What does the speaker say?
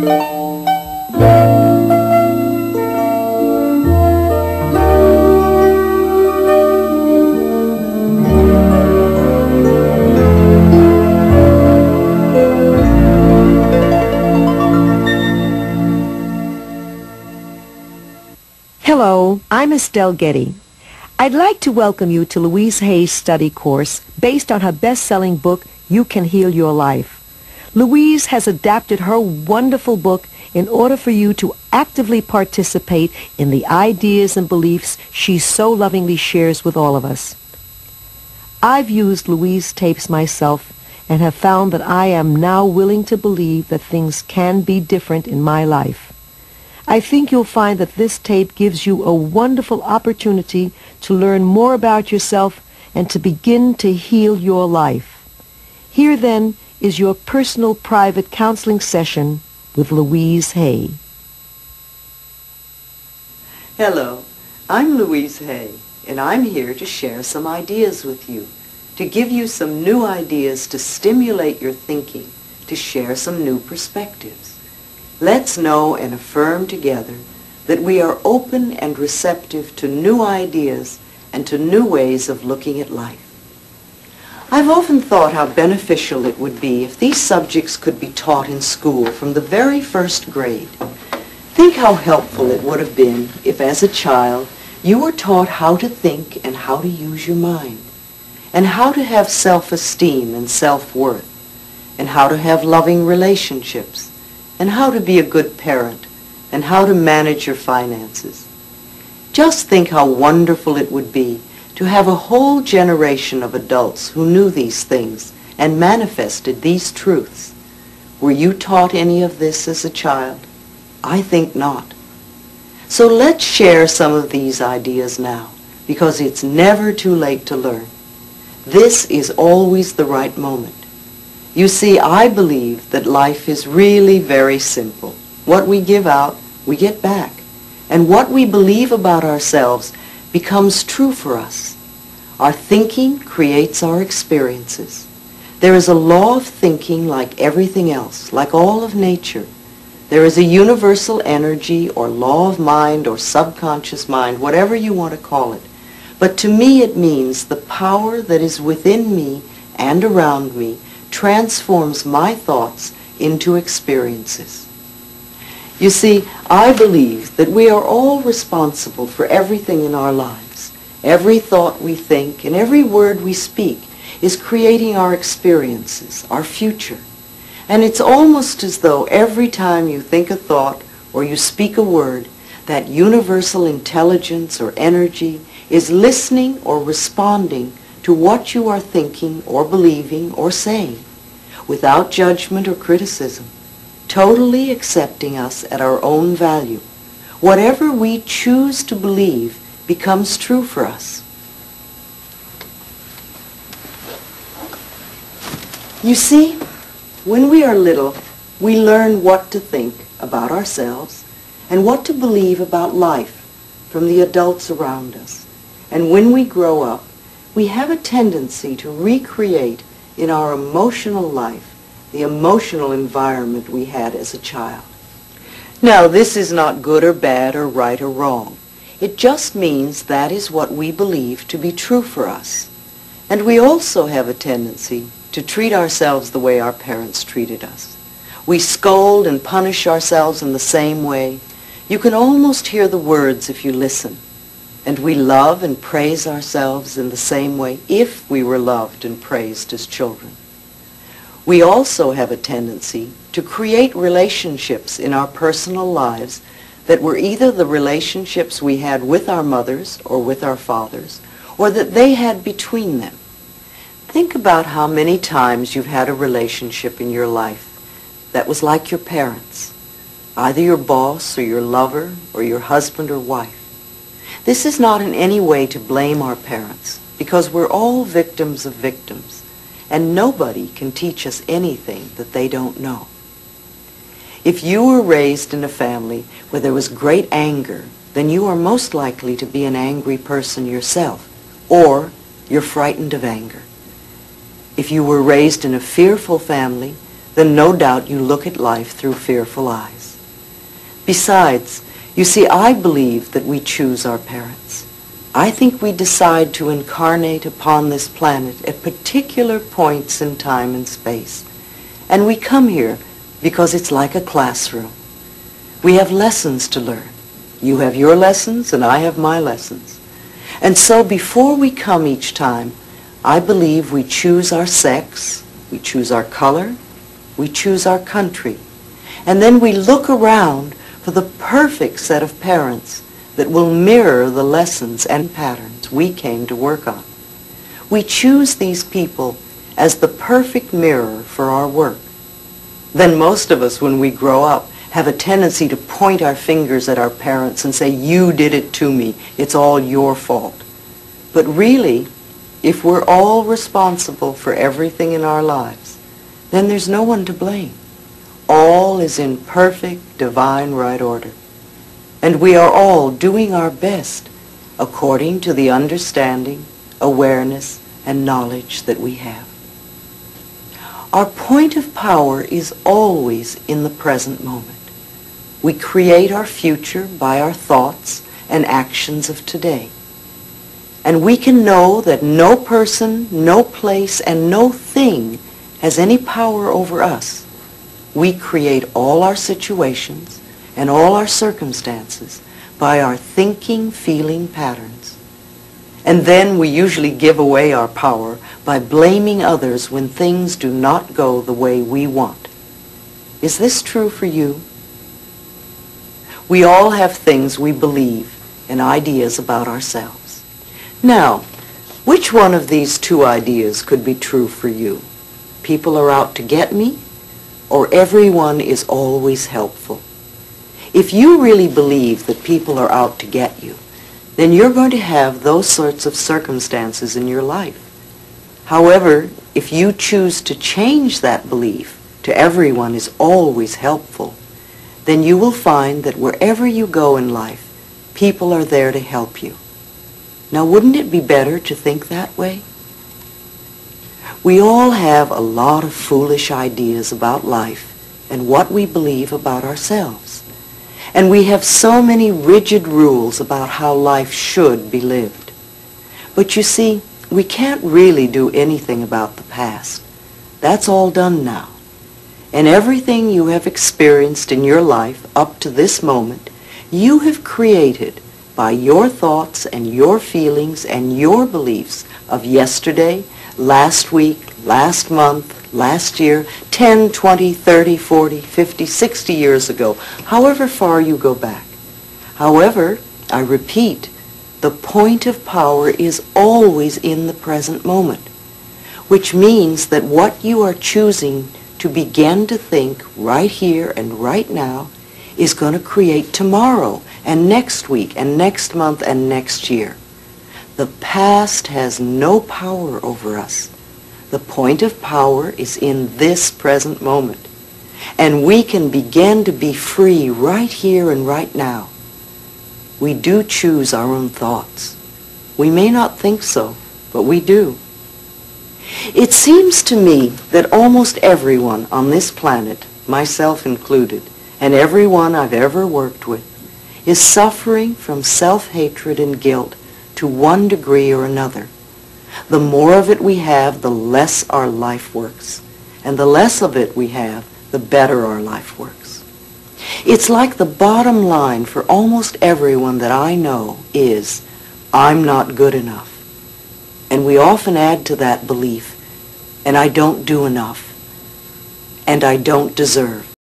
Hello, I'm Estelle Getty. I'd like to welcome you to Louise Hay's study course based on her best-selling book, You Can Heal Your Life. Louise has adapted her wonderful book in order for you to actively participate in the ideas and beliefs she so lovingly shares with all of us. I've used Louise tapes myself and have found that I am now willing to believe that things can be different in my life. I think you'll find that this tape gives you a wonderful opportunity to learn more about yourself and to begin to heal your life. Here then is your personal private counseling session with Louise Hay. Hello, I'm Louise Hay, and I'm here to share some ideas with you, to give you some new ideas to stimulate your thinking, to share some new perspectives. Let's know and affirm together that we are open and receptive to new ideas and to new ways of looking at life. I've often thought how beneficial it would be if these subjects could be taught in school from the very first grade. Think how helpful it would have been if, as a child, you were taught how to think and how to use your mind, and how to have self-esteem and self-worth, and how to have loving relationships, and how to be a good parent, and how to manage your finances. Just think how wonderful it would be to have a whole generation of adults who knew these things and manifested these truths. Were you taught any of this as a child? I think not. So let's share some of these ideas now, because it's never too late to learn. This is always the right moment. You see, I believe that life is really very simple. What we give out, we get back. And what we believe about ourselves becomes true for us. Our thinking creates our experiences. There is a law of thinking like everything else, like all of nature. There is a universal energy or law of mind or subconscious mind, whatever you want to call it. But to me it means the power that is within me and around me transforms my thoughts into experiences. You see, I believe that we are all responsible for everything in our lives. Every thought we think and every word we speak is creating our experiences, our future. And it's almost as though every time you think a thought or you speak a word, that universal intelligence or energy is listening or responding to what you are thinking or believing or saying, without judgment or criticism, totally accepting us at our own value. Whatever we choose to believe becomes true for us. You see, when we are little, we learn what to think about ourselves and what to believe about life from the adults around us. And when we grow up, we have a tendency to recreate in our emotional life the emotional environment we had as a child. Now, this is not good or bad or right or wrong. It just means that is what we believe to be true for us. And we also have a tendency to treat ourselves the way our parents treated us. We scold and punish ourselves in the same way. You can almost hear the words if you listen. And we love and praise ourselves in the same way if we were loved and praised as children. We also have a tendency to create relationships in our personal lives that were either the relationships we had with our mothers or with our fathers, or that they had between them. Think about how many times you've had a relationship in your life that was like your parents, either your boss or your lover or your husband or wife. This is not in any way to blame our parents, because we're all victims of victims, and nobody can teach us anything that they don't know. If you were raised in a family where there was great anger, then you are most likely to be an angry person yourself, or you're frightened of anger. If you were raised in a fearful family, then no doubt you look at life through fearful eyes. Besides, you see, I believe that we choose our parents. I think we decide to incarnate upon this planet at particular points in time and space. And we come here because it's like a classroom. We have lessons to learn. You have your lessons and I have my lessons. And so before we come each time, I believe we choose our sex, we choose our color, we choose our country. And then we look around for the perfect set of parents that will mirror the lessons and patterns we came to work on. We choose these people as the perfect mirror for our work. Then most of us, when we grow up, have a tendency to point our fingers at our parents and say, "You did it to me. It's all your fault." But really, if we're all responsible for everything in our lives, then there's no one to blame. All is in perfect divine right order. And we are all doing our best according to the understanding, awareness, and knowledge that we have. Our point of power is always in the present moment. We create our future by our thoughts and actions of today. And we can know that no person, no place, and no thing has any power over us. We create all our situations and all our circumstances by our thinking, feeling patterns. And then we usually give away our power by blaming others when things do not go the way we want. Is this true for you? We all have things we believe and ideas about ourselves. Now, which one of these two ideas could be true for you? People are out to get me, or everyone is always helpful? If you really believe that people are out to get you, then you're going to have those sorts of circumstances in your life. However, if you choose to change that belief to everyone is always helpful, then you will find that wherever you go in life, people are there to help you. Now, wouldn't it be better to think that way? We all have a lot of foolish ideas about life and what we believe about ourselves. And we have so many rigid rules about how life should be lived. But you see, we can't really do anything about the past. That's all done now. And everything you have experienced in your life up to this moment, you have created by your thoughts and your feelings and your beliefs of yesterday, last week, last month, last year, 10, 20, 30, 40, 50, 60 years ago, however far you go back. However, I repeat, the point of power is always in the present moment, which means that what you are choosing to begin to think right here and right now is going to create tomorrow and next week and next month and next year. The past has no power over us. The point of power is in this present moment. And we can begin to be free right here and right now. We do choose our own thoughts. We may not think so, but we do. It seems to me that almost everyone on this planet, myself included, and everyone I've ever worked with, is suffering from self-hatred and guilt to one degree or another. The more of it we have, the less our life works. And the less of it we have, the better our life works. It's like the bottom line for almost everyone that I know is, I'm not good enough. And we often add to that belief, and I don't do enough, and I don't deserve.